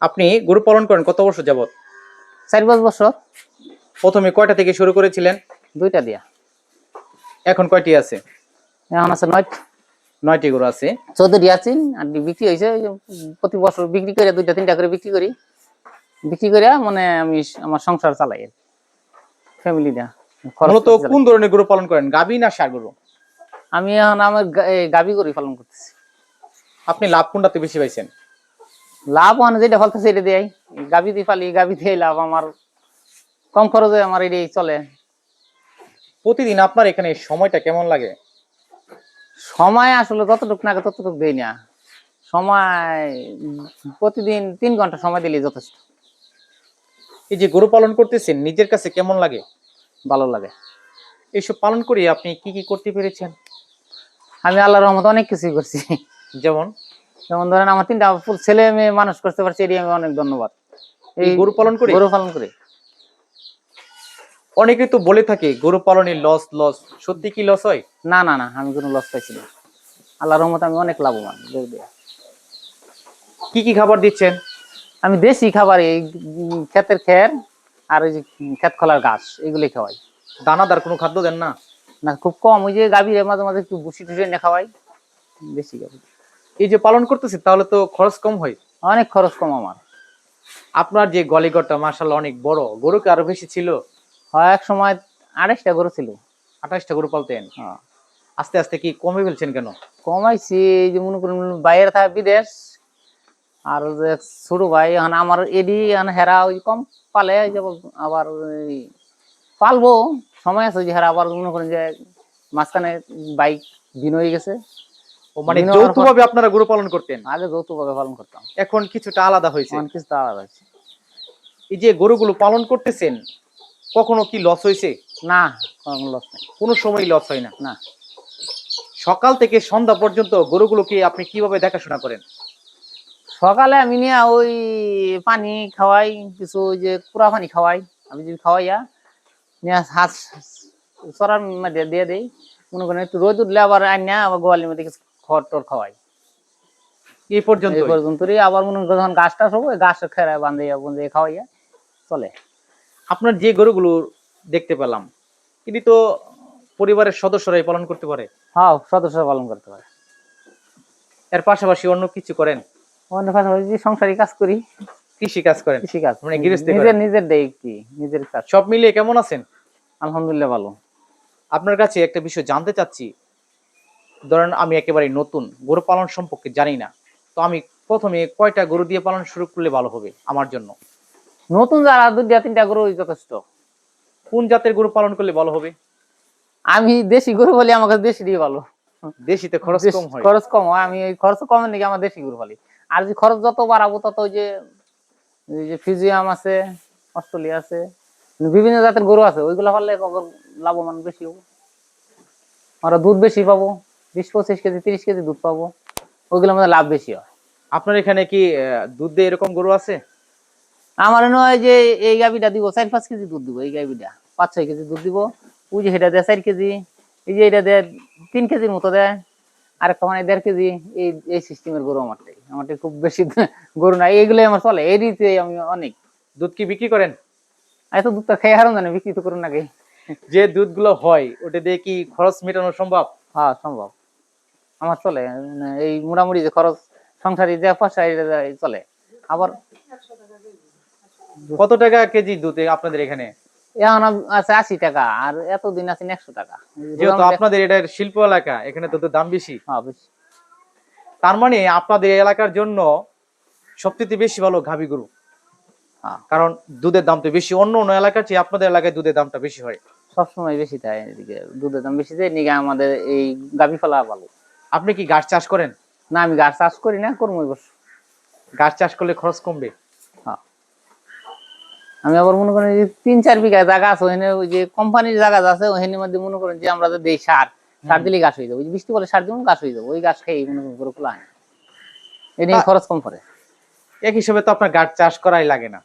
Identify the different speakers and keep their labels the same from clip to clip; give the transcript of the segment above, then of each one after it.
Speaker 1: আপনি গরু পালন করেন কত বছর যাবত?
Speaker 2: 4-5 বছর।
Speaker 1: প্রথমে কয়টা থেকে শুরু করেছিলেন?
Speaker 2: 2টা দিয়া।
Speaker 1: এখন কয়টি আছে?
Speaker 2: এখন আছে 9টি।
Speaker 1: 9টি গরু আছে।
Speaker 2: 14টি আছে আর বিক্রি হইছে। প্রতি বছর বিক্রি করে 2টা 3টা করে বিক্রি করি। বিক্রি করে মানে আমি আমার সংসার চালাই। ফ্যামিলি না।
Speaker 1: মূলত কোন ধরনের গরু পালন করেন? গাভী না ষাঁড় গরু?
Speaker 2: আমি এখন আমার গাবি গরু পালন করতেছি।
Speaker 1: আপনি লাভ কোনটাতে বেশি পাইছেন?
Speaker 2: লাভ মানে যেটা ফলতেছে এটা দেয়। গাবি দিয়ে পালি, গাবি দিয়ে লাভ আমার কম খরচে আমার এটাই চলে।
Speaker 1: প্রতিদিন আপনার এখানে সময়টা কেমন লাগে?
Speaker 2: সময় আসলে যতটুকু না ততটুকু দেই না। সময় প্রতিদিন 3 ঘন্টা সময় দিলে যথেষ্ট।
Speaker 1: এই যে গরু পালন করতেছেন নিজের কাছে কেমন লাগে?
Speaker 2: ভালো লাগে।
Speaker 1: এইসব পালন করে আপনি কি কি করতে পেরেছেন?
Speaker 2: আমি আল্লাহর রহমতে অনেক কিছুই করছি।
Speaker 1: যেমন
Speaker 2: যেমন ধরেন আমার 3টা ছেলে মেয়ে মানুষ করতে পারছি, এটি আমি অনেক ধন্যবাদ।
Speaker 1: এই গরু পালন করে?
Speaker 2: গরু পালন করে।
Speaker 1: অনেকে তো বলে থাকে গরু পালনে লস লস, সত্যি কি লস হয়?
Speaker 2: না না না, আমি কোনো লস পাইছি না। আল্লাহর রহমতে আমি অনেক লাভবান।
Speaker 1: কি কি খাবার দিচ্ছেন?
Speaker 2: আমি দেশি খাবার এই ক্ষেতের খের আর ওই যে ক্ষেত খোলার ঘাস এগুলি খাওয়াই।
Speaker 1: দানাদার কোনো খাদ্য দেন না?
Speaker 2: না, খুব কম। ওই যে গাভীর মাঝে মাঝে একটু ভুসি টুসি এনে খাওয়াই। দেশি গাভী।
Speaker 1: এই যে পালন করতেছে তাহলে তো খরচ কম হয়।
Speaker 2: অনেক খরচ কম আমার।
Speaker 1: আপনার যে গলিঘরটা মাশাআল্লাহ অনেক বড়, গরু কি আরো বেশি ছিল?
Speaker 2: হয় এক সময় 28টা গরু ছিল।
Speaker 1: 28টা গরু পালতেন?
Speaker 2: হ্যাঁ।
Speaker 1: আস্তে আস্তে কি কমে ফেলছেন কেন?
Speaker 2: কমাইছি এই যে মনে করুন বাইরে থাকে বিদেশ, আর যে ছোট ভাই এখন আমার এডি এখন হেরা ওই কম পালে ওই যে আবার ওই পালবো সময় আছে, ওই যে হেরা আবার মনে করেন যে মাঝখানে বাইক ভিন হয়ে গেছে।
Speaker 1: ও মানে
Speaker 2: ভিন্ন হওয়ার পর
Speaker 1: যৌথভাবে আপনারা গরু পালন করতেন?
Speaker 2: আগে যৌথভাবে পালন করতাম।
Speaker 1: এখন কিছুটা আলাদা হয়েছে।
Speaker 2: অনেক কিছু আলাদা হয়েছে।
Speaker 1: এই যে গরুগুলো পালন করতেছেন কখনো কি লস হয়েছে?
Speaker 2: না, কোনো লস নাই।
Speaker 1: কোনো সময় লস হয় না?
Speaker 2: না,
Speaker 1: সকাল থেকে সন্ধ্যা পর্যন্ত গরুগুলোকে আপনি কিভাবে দেখাশোনা করেন?
Speaker 2: সকালে আমি নিয়ে ওই পানি খাওয়াই, কিছু ওই যে কুড়া পানি খাওয়াই। আমি যদি খাওয়াইয়া নিয়ে হাঁস চড়ার মধ্যে দিয়ে দেই। মনে করেন একটু রোদ উঠলে আবার আইনা আবার গোয়ালির মধ্যে কিছু খড় টর খাওয়াই।
Speaker 1: এই পর্যন্ত?
Speaker 2: এই পর্যন্তই। আবার মনে করেন যখন গাছটা সব ওই গাছ খেরা বান্ধাইয়া খাওয়াইয়া চলে।
Speaker 1: আপনার যে গরুগুলো দেখতে পেলাম এটি তো পরিবারের সদস্যরাই পালন করতে পারে?
Speaker 2: হ্যাঁ, সদস্য পালন করতে পারে।
Speaker 1: এর পাশাপাশি অন্য কিছু করেন?
Speaker 2: অন্য পাশাপাশি যে সংসারী কাজ করি।
Speaker 1: কৃষি কাজ করেন?
Speaker 2: কৃষি কাজ
Speaker 1: মানে গৃহস্থী
Speaker 2: নিজের
Speaker 1: করেন?
Speaker 2: নিজের দেই কি নিজের কাজ।
Speaker 1: সব মিলিয়ে কেমন আছেন?
Speaker 2: আলহামদুলিল্লাহ ভালো।
Speaker 1: আপনার কাছে একটা বিষয় জানতে চাচ্ছি। ধরেন আমি একেবারে নতুন, গরু পালন সম্পর্কে জানি না, তো আমি প্রথমে কয়টা গরু দিয়ে পালন শুরু করলে ভালো হবে আমার জন্য?
Speaker 2: নতুন যারা 2-3টা গরু যথেষ্ট।
Speaker 1: কোন জাতের গরু পালন করলে ভালো হবে?
Speaker 2: আমি দেশি গরু বলি, আমার কাছে দেশি দিয়ে ভালো।
Speaker 1: দেশিতে খরচ কম হয়?
Speaker 2: খরচ কম হয়। আমি ওই খরচ কমের নাকি আমার দেশি গরু পালি। আর যে খরচ যত বাড়াবো তত ওই যে ফিজিয়াম আছে, অস্ট্রেলিয়া আছে, বিভিন্ন জাতের গরু আছে, ওইগুলা পারলে লাভবান বেশি হবো। আমরা দুধ বেশি পাবো, 20-25 কেজি 30 কেজি দুধ পাবো। ওইগুলোর মধ্যে লাভ বেশি হয়।
Speaker 1: আপনার এখানে কি দুধ দিয়ে এরকম গরু আছে?
Speaker 2: আমার নয় যে এই গাভিটা দিব 4-5 কেজি দুধ দিব, এই গাভিটা 5-6 কেজি দুধ দিব। ওই যে সেটা দেয় 4 কেজি, এই যে এটা দেয় 3 কেজির মতো দেয়, আর একটা মানে 1.5 কেজি। এই সিস্টেমের গরু আমারটাই খুব বেশি গরু না, এইগুলোই আমার চলে। এই দিতে আমি অনেক
Speaker 1: দুধ কি বিক্রি করেন?
Speaker 2: এত দুধটা খেয়ে হারাম জানে, বিক্রি তো করুন নাকি।
Speaker 1: যে দুধগুলো হয় ওটা দিয়ে কি খরচ মেটানো সম্ভব?
Speaker 2: হ্যাঁ সম্ভব, আমার চলে। এই মোটামুটি যে খরচ সংসারী যে পয়সা চলে। আবার
Speaker 1: কত টাকা কেজি দুধ আপনাদের এখানে?
Speaker 2: এখন আছে 80 টাকা, আর এতদিন আছে 100 টাকা।
Speaker 1: যেহেতু আপনাদের এটা শিল্প এলাকা, এখানে তো দাম বেশি।
Speaker 2: হ্যাঁ বেশি।
Speaker 1: তার মানে আপনাদের এলাকার জন্য সবচেয়ে বেশি ভালো গাভী গরু, কারণ দুধের দাম তো বেশি। অন্য অন্য এলাকার চেয়ে আপনাদের এলাকায় দুধের দামটা বেশি হয়।
Speaker 2: সবসময় বেশি তাই, এদিকে দুধের দাম বেশি যায়, নিগা আমাদের এই গাভী ফলা ভালো।
Speaker 1: আপনি কি গাছ চাষ করেন?
Speaker 2: না, আমি গাছ চাষ করি না, করবো এই বছর।
Speaker 1: গাছ চাষ করলে খরচ কমবে?
Speaker 2: হ্যাঁ, আমি আবার মনে করেন যে 3-4 বিঘা জায়গা আছে, ওখানে ওই যে কোম্পানির জায়গা আছে, ওখানে মধ্যে মনে করেন যে আমরা যে দেই সার দিলে গাছ হয়ে যাবে। ওই বৃষ্টি বলে সার দিব, গাছ হয়ে যাবে। ওই গাছ খেয়ে মনে করেন করে খোলা হয়, এই নিয়ে খরচ কম পড়ে।
Speaker 1: এক হিসেবে তো আপনার গাছ চাষ করাই লাগে না,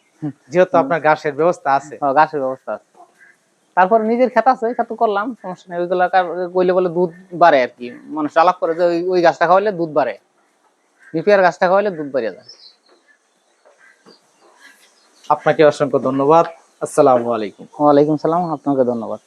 Speaker 1: যেহেতু আপনার গাছের ব্যবস্থা আছে।
Speaker 2: গাছের ব্যবস্থা আছে। তারপর নিজের খেত আছে, খেত করলাম, সমস্যা নেই। ওইগুলা কইলে বলে দুধ বাড়ে আর কি, মানুষ আলাপ করে যে ওই গাছটা খাওয়াইলে দুধ বাড়ে, বিপিআর গাছটা খাওয়াইলে দুধ বাড়িয়ে যায়।
Speaker 1: আপনাকে অসংখ্য ধন্যবাদ। আসসালামু আলাইকুম।
Speaker 2: ওয়ালাইকুম সালাম, আপনাকে ধন্যবাদ।